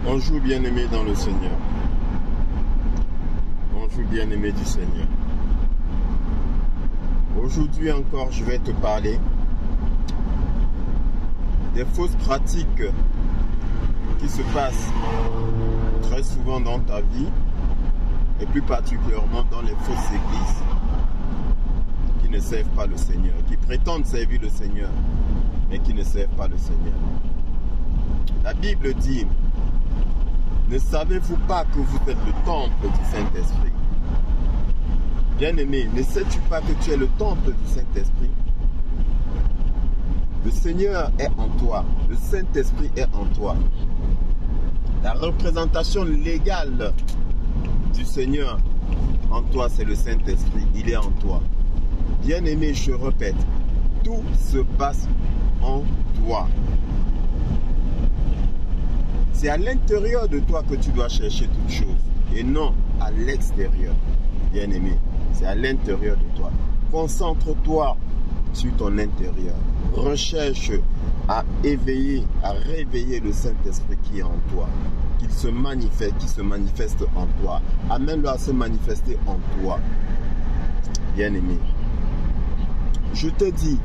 Bonjour bien-aimé dans le Seigneur. Bonjour bien-aimé du Seigneur. Aujourd'hui encore, je vais te parler des fausses pratiques qui se passent très souvent dans ta vie et plus particulièrement dans les fausses églises qui ne servent pas le Seigneur, qui prétendent servir le Seigneur mais qui ne servent pas le Seigneur. La Bible dit: ne savez-vous pas que vous êtes le temple du Saint-Esprit? Bien-aimé, ne sais-tu pas que tu es le temple du Saint-Esprit? Le Seigneur est en toi, le Saint-Esprit est en toi. La représentation légale du Seigneur en toi, c'est le Saint-Esprit, il est en toi. Bien-aimé, je répète, tout se passe en toi. C'est à l'intérieur de toi que tu dois chercher toutes choses et non à l'extérieur. Bien-aimé, c'est à l'intérieur de toi. Concentre-toi sur ton intérieur. Recherche à éveiller, à réveiller le Saint-Esprit qui est en toi. Qu'il se manifeste en toi. Amène-le à se manifester en toi. Bien-aimé, je te dis,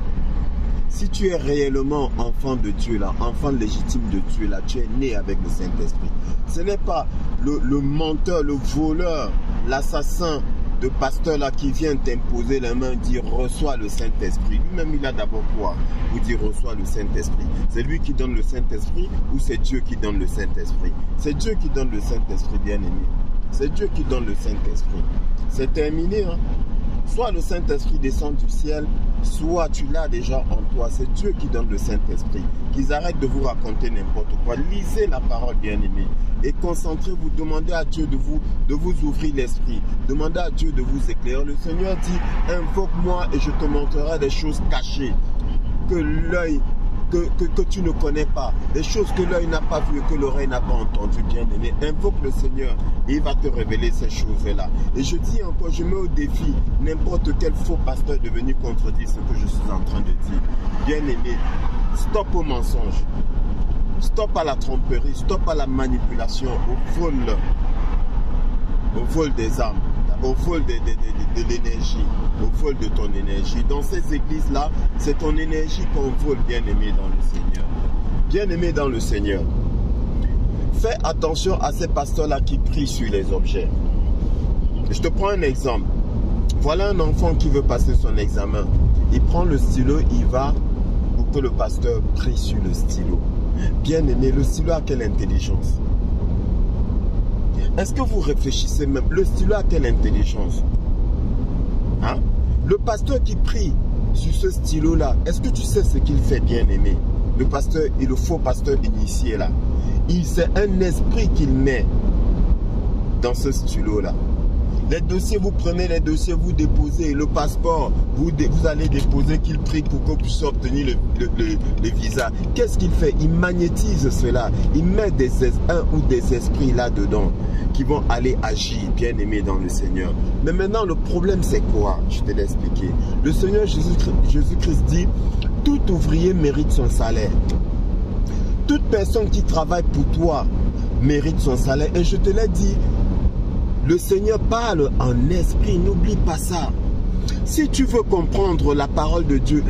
si tu es réellement enfant de Dieu, là, enfant légitime de Dieu, là, tu es né avec le Saint-Esprit. Ce n'est pas le menteur, le voleur, l'assassin de pasteur là qui vient t'imposer la main, dire reçois le Saint-Esprit. Lui-même, il a d'abord quoi? Vous dire reçois le Saint-Esprit. C'est lui qui donne le Saint-Esprit ou c'est Dieu qui donne le Saint-Esprit? C'est Dieu qui donne le Saint-Esprit, bien-aimé. C'est Dieu qui donne le Saint-Esprit. C'est terminé, hein? Soit le Saint-Esprit descend du ciel, soit tu l'as déjà en toi. C'est Dieu qui donne le Saint-Esprit. Qu'ils arrêtent de vous raconter n'importe quoi. Lisez la parole, bien-aimé. Et concentrez-vous, demandez à Dieu de vous ouvrir l'esprit. Demandez à Dieu de vous éclairer. Le Seigneur dit, invoque-moi et je te montrerai des choses cachées que l'œil que tu ne connais pas, des choses que l'œil n'a pas vues et que l'oreille n'a pas entendues, bien-aimé. Invoque le Seigneur et il va te révéler ces choses-là. Et je dis encore, je mets au défi n'importe quel faux pasteur de venir contredire ce que je suis en train de dire. Bien-aimé, stop au mensonge, stop à la tromperie, stop à la manipulation, au vol des âmes, au vol de l'énergie, au vol de ton énergie. Dans ces églises-là, c'est ton énergie qu'on vole, bien-aimé dans le Seigneur. Bien-aimé dans le Seigneur, fais attention à ces pasteurs-là qui prient sur les objets. Je te prends un exemple. Voilà un enfant qui veut passer son examen. Il prend le stylo, il va pour que le pasteur prie sur le stylo. Bien-aimé, le stylo a quelle intelligence? Est-ce que vous réfléchissez même? Le stylo a quelle intelligence? Hein? Le pasteur qui prie sur ce stylo-là, est-ce que tu sais ce qu'il fait, bien-aimé? Le pasteur et le faux pasteur initié là, c'est un esprit qu'il met dans ce stylo-là. Les dossiers, vous prenez les dossiers, vous déposez le passeport, vous allez déposer qu'il prie pour que vous puissiez obtenir le visa. Qu'est-ce qu'il fait? Il magnétise cela. Il met un ou des esprits là-dedans qui vont aller agir, bien-aimé dans le Seigneur. Mais maintenant, le problème, c'est quoi? Je te l'ai expliqué. Le Seigneur Jésus-Christ dit, tout ouvrier mérite son salaire. Toute personne qui travaille pour toi mérite son salaire. Et je te l'ai dit, le Seigneur parle en esprit, n'oublie pas ça. Si tu veux comprendre la parole de Dieu,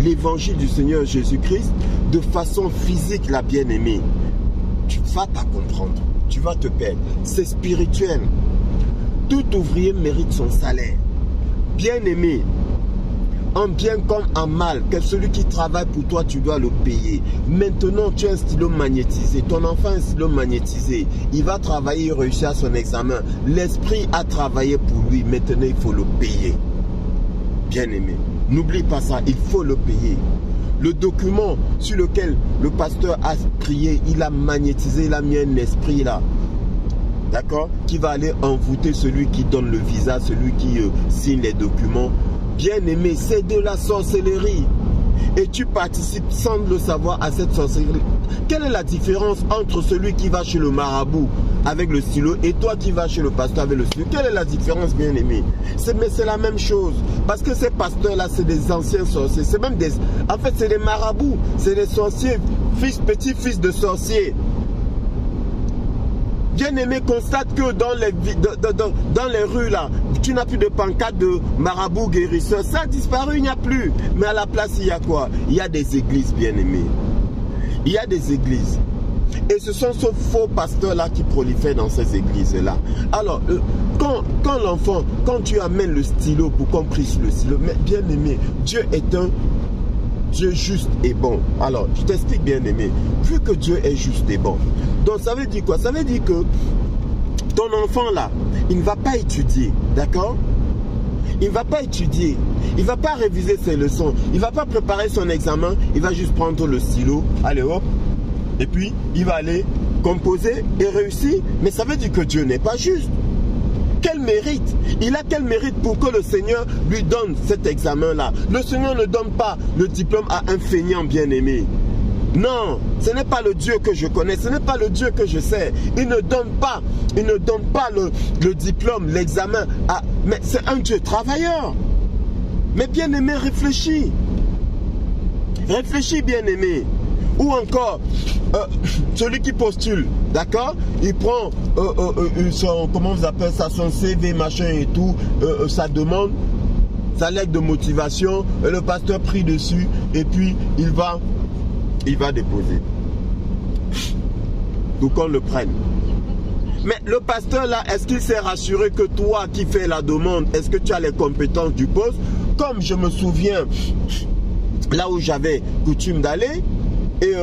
l'évangile du Seigneur Jésus-Christ, de façon physique, la bien-aimée, tu vas pas comprendre, tu vas te perdre. C'est spirituel. Tout ouvrier mérite son salaire. Bien-aimé, en bien comme en mal, que celui qui travaille pour toi, tu dois le payer. Maintenant, tu as un stylo magnétisé. Ton enfant a un stylo magnétisé. Il va travailler, il réussit à son examen. L'esprit a travaillé pour lui. Maintenant, il faut le payer. Bien-aimé, n'oublie pas ça, il faut le payer. Le document sur lequel le pasteur a prié, il a magnétisé, il a mis un esprit là. D'accord? Qui va aller envoûter celui qui donne le visa, celui qui signe les documents. Bien-aimé, c'est de la sorcellerie. Et tu participes sans le savoir à cette sorcellerie. Quelle est la différence entre celui qui va chez le marabout avec le stylo et toi qui vas chez le pasteur avec le stylo? Quelle est la différence, bien-aimé? Mais c'est la même chose. Parce que ces pasteurs-là, c'est des anciens sorciers. C'est même des... En fait, c'est des marabouts. C'est des sorciers, petits-fils de sorciers. Bien-aimé, constate que dans les rues, là, tu n'as plus de pancarte de marabout guérisseur. Ça a disparu, il n'y a plus. Mais à la place, il y a quoi? Il y a des églises, bien-aimés. Il y a des églises. Et ce sont ces faux pasteurs-là qui prolifèrent dans ces églises-là. Alors, quand l'enfant, quand tu amènes le stylo pour qu'on prie sur le stylo, mais bien-aimé, Dieu est un Dieu juste et bon. Alors, je t'explique, bien-aimé. Vu que Dieu est juste et bon, donc ça veut dire quoi? Ça veut dire que ton enfant là, il ne va pas étudier, d'accord? Il ne va pas étudier, il ne va pas réviser ses leçons, il ne va pas préparer son examen, il va juste prendre le stylo, allez hop, et puis il va aller composer et réussir. Mais ça veut dire que Dieu n'est pas juste. Quel mérite? Il a quel mérite pour que le Seigneur lui donne cet examen-là? Le Seigneur ne donne pas le diplôme à un feignant bien-aimé. Non, ce n'est pas le Dieu que je connais, ce n'est pas le Dieu que je sais. Il ne donne pas le diplôme, l'examen à... Mais c'est un Dieu travailleur. Mais bien-aimé, réfléchis. Réfléchis, bien-aimé. Ou encore, celui qui postule, d'accord? Il prend comment vous appelez ça, son CV, machin et tout, sa demande, sa lettre de motivation, et le pasteur prie dessus, et puis il va déposer. Donc on le prenne. Mais le pasteur là, est-ce qu'il s'est rassuré que toi qui fais la demande, est-ce que tu as les compétences du poste? Comme je me souviens, là où j'avais coutume d'aller, et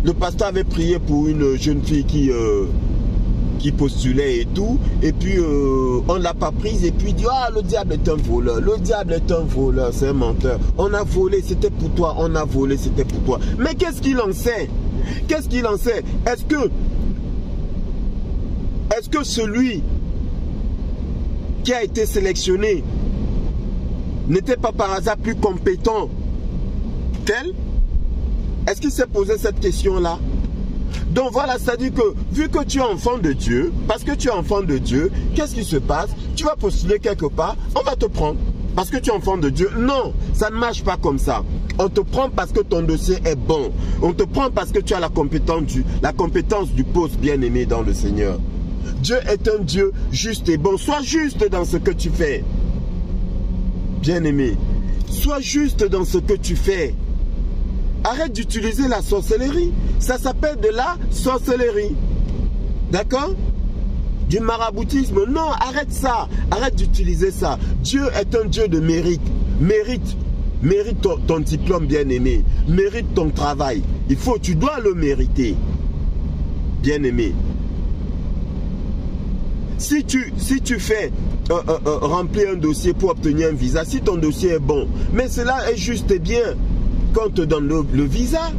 le pasteur avait prié pour une jeune fille qui postulait et tout. Et puis on ne l'a pas prise. Et puis il dit, ah, le diable est un voleur. Le diable est un voleur, c'est un menteur. On a volé, c'était pour toi. On a volé, c'était pour toi. Mais qu'est-ce qu'il en sait? Qu'est-ce qu'il en sait? Est-ce que celui qui a été sélectionné n'était pas par hasard plus compétent qu'elle? Est-ce qu'il s'est posé cette question-là? Donc voilà, c'est-à-dire que vu que tu es enfant de Dieu, parce que tu es enfant de Dieu, qu'est-ce qui se passe? Tu vas postuler quelque part, on va te prendre. Parce que tu es enfant de Dieu. Non, ça ne marche pas comme ça. On te prend parce que ton dossier est bon. On te prend parce que tu as la compétence du poste, bien-aimé dans le Seigneur. Dieu est un Dieu juste et bon. Sois juste dans ce que tu fais. Bien-aimé, sois juste dans ce que tu fais. Arrête d'utiliser la sorcellerie. Ça s'appelle de la sorcellerie. D'accord? Du maraboutisme. Non, arrête ça. Arrête d'utiliser ça. Dieu est un Dieu de mérite. Mérite ton diplôme, bien-aimé. Mérite ton travail. Tu dois le mériter. Bien-aimé. Si tu fais remplir un dossier pour obtenir un visa, si ton dossier est bon, mais cela est juste et bien, qu'on te donne le visa.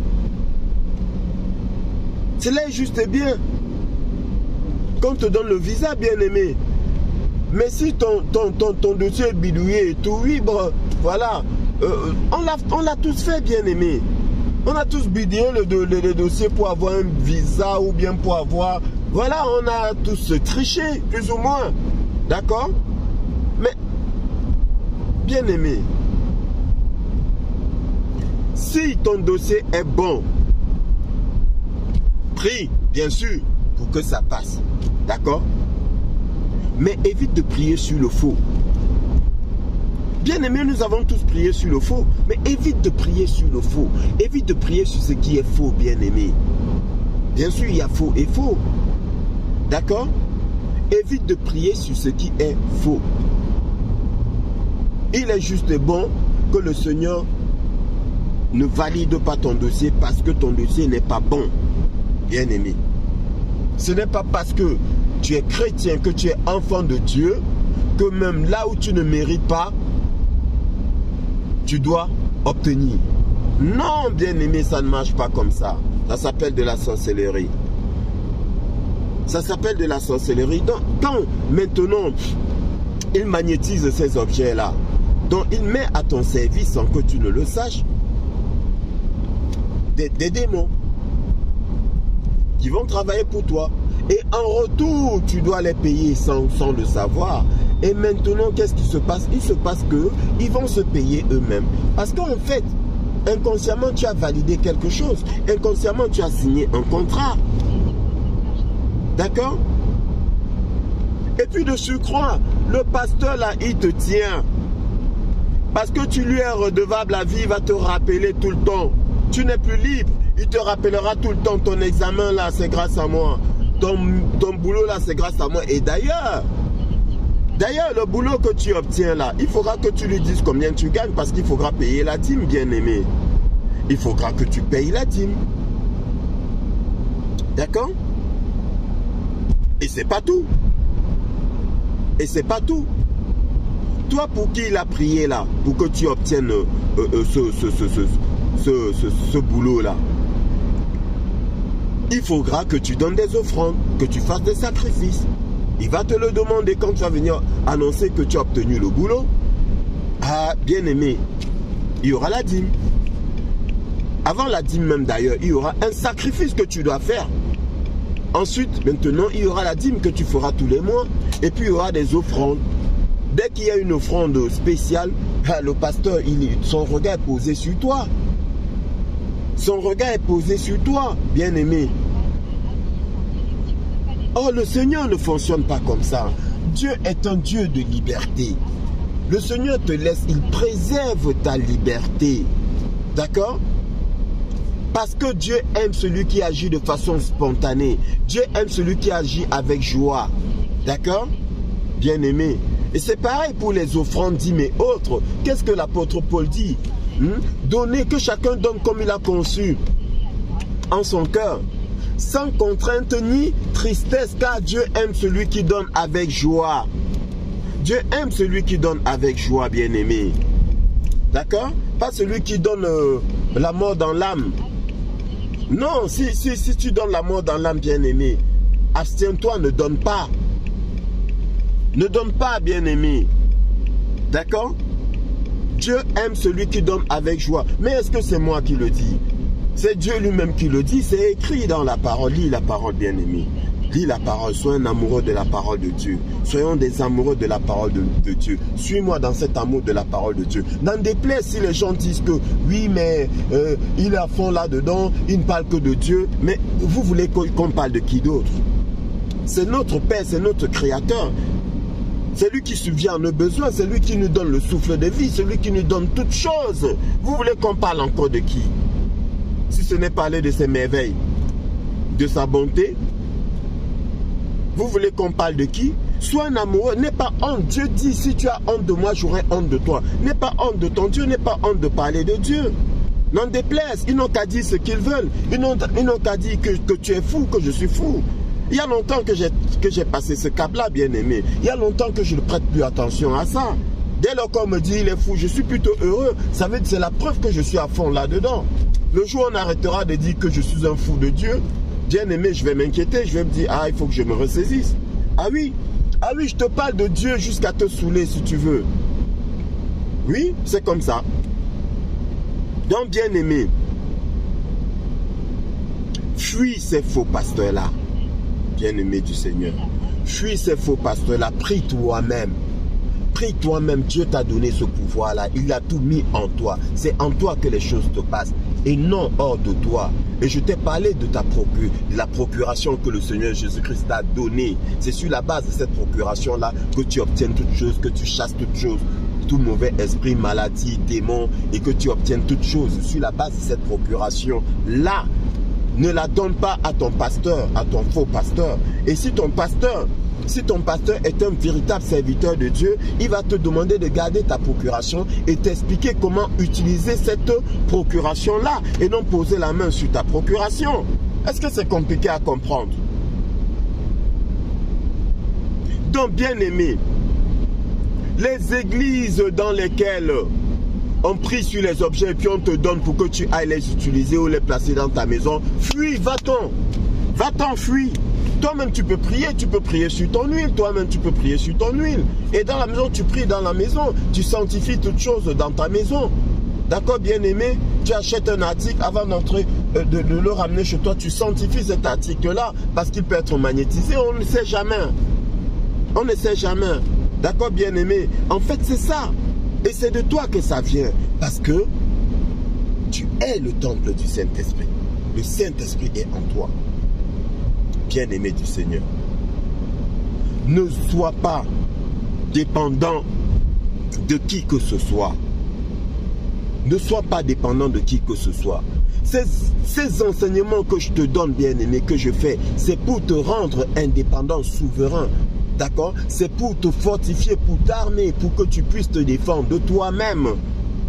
Cela est juste et bien. Qu'on te donne le visa, bien-aimé. Mais si ton dossier est bidouillé et tout, oui, bon, voilà. On l'a tous fait, bien-aimé. On a tous bidouillé le dossier pour avoir un visa ou bien pour avoir... Voilà, on a tous triché, plus ou moins. D'accord? Mais, bien-aimé, si ton dossier est bon, prie, bien sûr, pour que ça passe. D'accord? Mais évite de prier sur le faux. Bien aimé, nous avons tous prié sur le faux. Mais évite de prier sur le faux. Évite de prier sur ce qui est faux, bien aimé. Bien sûr, il y a faux et faux. D'accord? Évite de prier sur ce qui est faux. Il est juste bon que le Seigneur ne valide pas ton dossier parce que ton dossier n'est pas bon, bien aimé. Ce n'est pas parce que tu es chrétien, que tu es enfant de Dieu, que même là où tu ne mérites pas, tu dois obtenir. Non, bien aimé, ça ne marche pas comme ça. Ça s'appelle de la sorcellerie. Ça s'appelle de la sorcellerie. Donc, quand maintenant il magnétise ces objets-là, donc il met à ton service sans que tu ne le saches des démons qui vont travailler pour toi. Et en retour, tu dois les payer sans le savoir. Et maintenant, qu'est-ce qui se passe? Il se passe qu'ils vont se payer eux-mêmes. Parce qu'en fait, inconsciemment, tu as validé quelque chose. Inconsciemment, tu as signé un contrat. D'accord? Et puis de surcroît, le pasteur là, il te tient. Parce que tu lui es redevable, la vie va te rappeler tout le temps. Tu n'es plus libre. Il te rappellera tout le temps ton examen là, c'est grâce à moi. Ton boulot là, c'est grâce à moi. Et d'ailleurs, le boulot que tu obtiens là, il faudra que tu lui dises combien tu gagnes parce qu'il faudra payer la dîme, bien-aimé. Il faudra que tu payes la dîme. D'accord? Et c'est pas tout. Et c'est pas tout. Toi, pour qui il a prié là, pour que tu obtiennes ce boulot-là, il faudra que tu donnes des offrandes, que tu fasses des sacrifices. Il va te le demander quand tu vas venir annoncer que tu as obtenu le boulot. Ah, bien-aimé, il y aura la dîme. Avant la dîme même d'ailleurs, il y aura un sacrifice que tu dois faire. Ensuite, maintenant, il y aura la dîme que tu feras tous les mois. Et puis, il y aura des offrandes. Dès qu'il y a une offrande spéciale, le pasteur, son regard est posé sur toi. Son regard est posé sur toi, bien-aimé. Oh, le Seigneur ne fonctionne pas comme ça. Dieu est un Dieu de liberté. Le Seigneur te laisse, il préserve ta liberté. D'accord? Parce que Dieu aime celui qui agit de façon spontanée. Dieu aime celui qui agit avec joie. D'accord? Bien-aimé. Et c'est pareil pour les offrandes, dîmes et autres. Qu'est-ce que l'apôtre Paul dit? Donnez, que chacun donne comme il a conçu en son cœur, sans contrainte ni tristesse, car Dieu aime celui qui donne avec joie. Dieu aime celui qui donne avec joie, bien-aimé. D'accord? Pas celui qui donne la mort dans l'âme. Non, si tu donnes la mort dans l'âme, bien-aimé, abstiens-toi, ne donne pas. Ne donne pas, bien-aimé. D'accord? Dieu aime celui qui donne avec joie. Mais est-ce que c'est moi qui le dis? C'est Dieu lui-même qui le dit. C'est écrit dans la parole. Lis la parole, bien-aimé. Lis la parole. Sois un amoureux de la parole de Dieu. Soyons des amoureux de la parole de Dieu. Suis-moi dans cet amour de la parole de Dieu. N'en déplaise si les gens disent que oui, mais il est à fond là-dedans. Il ne parle que de Dieu. Mais vous voulez qu'on parle de qui d'autre? C'est notre Père, c'est notre Créateur. C'est lui qui subvient à nos besoins, c'est lui qui nous donne le souffle de vie, c'est lui qui nous donne toutes choses. Vous voulez qu'on parle encore de qui? Si ce n'est parler de ses merveilles, de sa bonté. Vous voulez qu'on parle de qui? Sois un amoureux, n'aie pas honte. Dieu dit, si tu as honte de moi, j'aurai honte de toi. N'aie pas honte de ton Dieu, n'aie pas honte de parler de Dieu. N'en déplaise, ils n'ont qu'à dire ce qu'ils veulent. Ils n'ont qu'à dire que tu es fou, que je suis fou. Il y a longtemps que j'ai passé ce cap-là, bien-aimé. Il y a longtemps que je ne prête plus attention à ça. Dès lors qu'on me dit il est fou, je suis plutôt heureux. Ça veut dire c'est la preuve que je suis à fond là-dedans. Le jour où on arrêtera de dire que je suis un fou de Dieu, bien-aimé, je vais m'inquiéter. Je vais me dire, ah, il faut que je me ressaisisse. Ah oui, je te parle de Dieu jusqu'à te saouler si tu veux. Oui, c'est comme ça. Donc, bien-aimé, fuis ces faux pasteurs-là. Bien-aimé du Seigneur, fuis ces faux pasteurs-là, prie toi-même. Prie toi-même, Dieu t'a donné ce pouvoir-là, il a tout mis en toi. C'est en toi que les choses te passent et non hors de toi. Et je t'ai parlé de la procuration que le Seigneur Jésus-Christ t'a donnée. C'est sur la base de cette procuration-là que tu obtiennes toutes choses, que tu chasses toutes choses, tout mauvais esprit, maladie, démon, et que tu obtiennes toutes choses. Sur la base de cette procuration-là, ne la donne pas à ton pasteur, à ton faux pasteur. Et si ton pasteur est un véritable serviteur de Dieu, il va te demander de garder ta procuration et t'expliquer comment utiliser cette procuration-là et non poser la main sur ta procuration. Est-ce que c'est compliqué à comprendre? Donc, bien aimé, les églises dans lesquelles on prie sur les objets et puis on te donne pour que tu ailles les utiliser ou les placer dans ta maison, fuis, va-t'en. Va-t'en, fuis. Toi-même, tu peux prier sur ton huile. Toi-même, tu peux prier sur ton huile. Et dans la maison, tu pries dans la maison. Tu sanctifies toutes choses dans ta maison. D'accord, bien-aimé? Tu achètes un article avant d'entrer, de le ramener chez toi. Tu sanctifies cet article-là parce qu'il peut être magnétisé. On ne sait jamais. On ne sait jamais. D'accord, bien-aimé? En fait, c'est ça. Et c'est de toi que ça vient. Parce que tu es le temple du Saint-Esprit. Le Saint-Esprit est en toi. bien-aimé du Seigneur. Ne sois pas dépendant de qui que ce soit. Ne sois pas dépendant de qui que ce soit. Ces enseignements que je te donne, bien-aimé, que je fais, c'est pour te rendre indépendant, souverain. D'accord? C'est pour te fortifier, pour t'armer, pour que tu puisses te défendre de toi-même.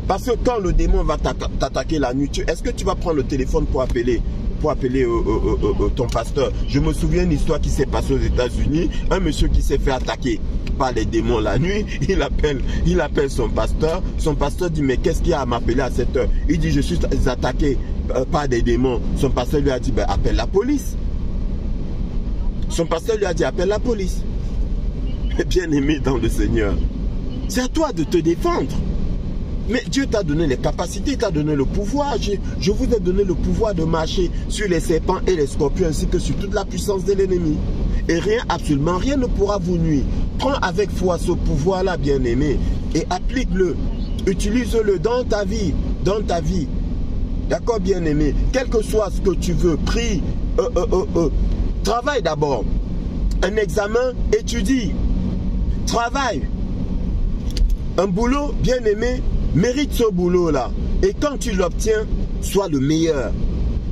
Parce que quand le démon va t'attaquer la nuit, est-ce que tu vas prendre le téléphone pour appeler ton pasteur? Je me souviens d'une histoire qui s'est passée aux États-Unis. Un monsieur qui s'est fait attaquer par les démons la nuit, il appelle son pasteur. Son pasteur dit, mais qu'est-ce qu'il y a à m'appeler à cette heure? Il dit, je suis attaqué par des démons. Son pasteur lui a dit, ben, appelle la police. Son pasteur lui a dit, appelle la police. Bien-aimé dans le Seigneur, c'est à toi de te défendre. Mais Dieu t'a donné les capacités, t'a donné le pouvoir. Je vous ai donné le pouvoir de marcher sur les serpents et les scorpions ainsi que sur toute la puissance de l'ennemi. Et rien, absolument rien ne pourra vous nuire. Prends avec foi ce pouvoir-là, bien-aimé, et applique-le. Utilise-le dans ta vie. Dans ta vie. D'accord, bien-aimé? Quel que soit ce que tu veux, prie, travaille d'abord. Un examen, étudie. Travaille. Un boulot, bien-aimé, mérite ce boulot-là. Et quand tu l'obtiens, sois le meilleur.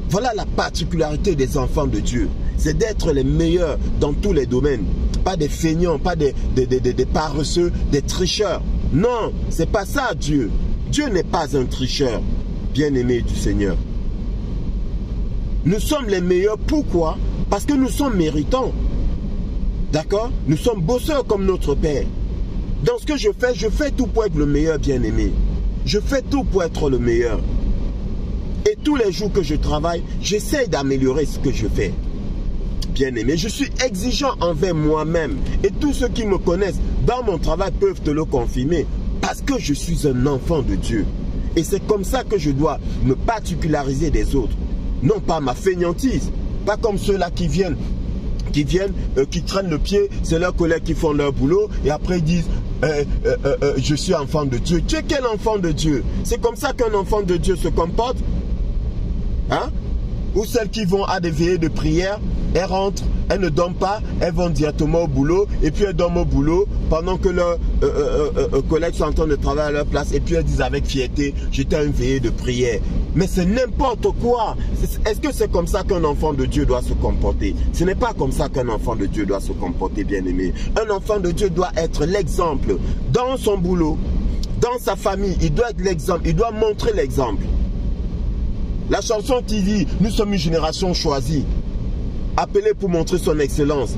Voilà la particularité des enfants de Dieu. C'est d'être les meilleurs dans tous les domaines. Pas des feignants, pas des paresseux, des tricheurs. Non, c'est pas ça Dieu. Dieu n'est pas un tricheur, bien-aimé du Seigneur. Nous sommes les meilleurs. Pourquoi? Parce que nous sommes méritants. D'accord? Nous sommes bosseurs comme notre Père. Dans ce que je fais tout pour être le meilleur, bien-aimé. Je fais tout pour être le meilleur. Et tous les jours que je travaille, j'essaie d'améliorer ce que je fais. Bien-aimé, je suis exigeant envers moi-même. Et tous ceux qui me connaissent dans mon travail peuvent te le confirmer. Parce que je suis un enfant de Dieu. Et c'est comme ça que je dois me particulariser des autres. Non pas ma fainéantise. Pas comme ceux-là qui viennent, qui traînent le pied, c'est leurs collègues qui font leur boulot et après ils disent je suis enfant de Dieu. Tu es quel enfant de Dieu? C'est comme ça qu'un enfant de Dieu se comporte? Hein? Ou celles qui vont à des veillées de prière, elles rentrent, elles ne dorment pas, elles vont directement au boulot et puis elles dorment au boulot pendant que leurs collègues sont en train de travailler à leur place et puis elles disent avec fierté, j'étais à une veillée de prière. Mais c'est n'importe quoi. Est-ce que c'est comme ça qu'un enfant de Dieu doit se comporter? Ce n'est pas comme ça qu'un enfant de Dieu doit se comporter, bien-aimé. Un enfant de Dieu doit être l'exemple dans son boulot, dans sa famille. Il doit être l'exemple, il doit montrer l'exemple. La chanson qui dit, nous sommes une génération choisie, appelée pour montrer son excellence.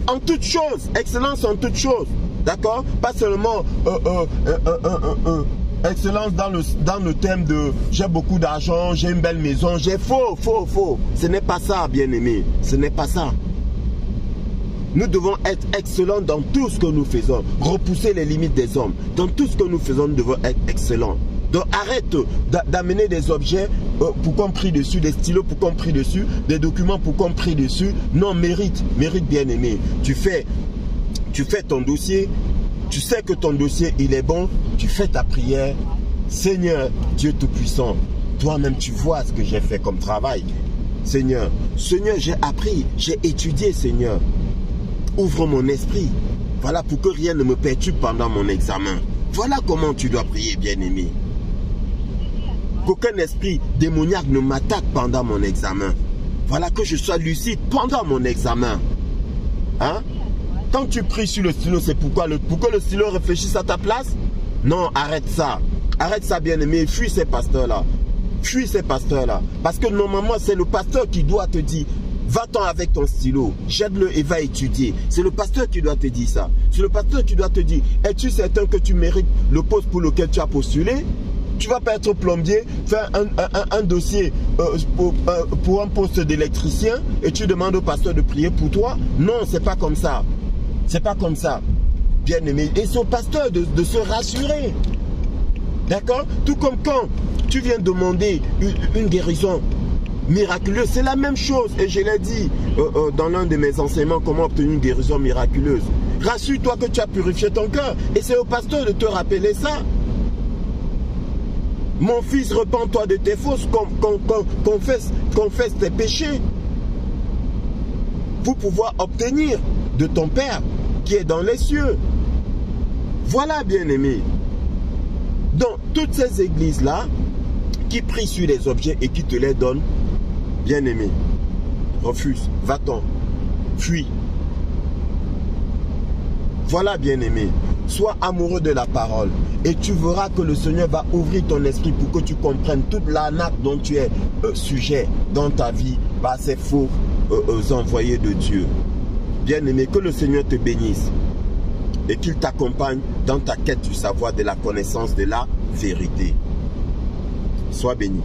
En toutes choses, excellence en toutes choses. D'accord? Pas seulement excellence dans le thème de j'ai beaucoup d'argent, j'ai une belle maison, j'ai faux. Ce n'est pas ça, bien-aimé. Ce n'est pas ça. Nous devons être excellents dans tout ce que nous faisons. Repousser les limites des hommes. Dans tout ce que nous faisons, nous devons être excellents. Donc arrête d'amener des objets pour qu'on prie dessus, des stylos pour qu'on prie dessus, des documents pour qu'on prie dessus. Non, mérite bien-aimé. Tu fais ton dossier, tu sais que ton dossier il est bon, tu fais ta prière. Seigneur, Dieu Tout-Puissant, toi-même tu vois ce que j'ai fait comme travail. Seigneur, j'ai appris, j'ai étudié, Seigneur. Ouvre mon esprit. Voilà pour que rien ne me perturbe pendant mon examen. Voilà comment tu dois prier, bien-aimé. Qu'aucun esprit démoniaque ne m'attaque pendant mon examen. Voilà, que je sois lucide pendant mon examen. Hein? Quand tu pries sur le stylo, c'est pour que le stylo réfléchisse à ta place? Non, arrête ça. Arrête ça, bien-aimé. Fuis ces pasteurs-là. Fuis ces pasteurs-là. Parce que normalement, c'est le pasteur qui doit te dire, va-t'en avec ton stylo, jette-le et va étudier. C'est le pasteur qui doit te dire ça. C'est le pasteur qui doit te dire, es-tu certain que tu mérites le poste pour lequel tu as postulé? Tu ne vas pas être plombier, faire un dossier pour un poste d'électricien et tu demandes au pasteur de prier pour toi? Non, c'est pas comme ça. C'est pas comme ça. Bien aimé. Et c'est au pasteur de se rassurer. D'accord? Tout comme quand tu viens demander une guérison miraculeuse, c'est la même chose. Et je l'ai dit dans l'un de mes enseignements, comment obtenir une guérison miraculeuse. Rassure-toi que tu as purifié ton cœur. Et c'est au pasteur de te rappeler ça. Mon fils, repens-toi de tes fausses, confesse tes péchés. pour pouvoir obtenir de ton Père qui est dans les cieux. Voilà, bien-aimé. Donc, toutes ces églises-là, qui prient sur les objets et qui te les donnent, bien-aimé, refuse, va-t'en, fuis. Voilà, bien-aimé, sois amoureux de la parole et tu verras que le Seigneur va ouvrir ton esprit pour que tu comprennes toute l'arnaque dont tu es sujet dans ta vie par ces faux envoyés de Dieu. Bien-aimé, que le Seigneur te bénisse et qu'il t'accompagne dans ta quête du savoir, de la connaissance de la vérité. Sois béni.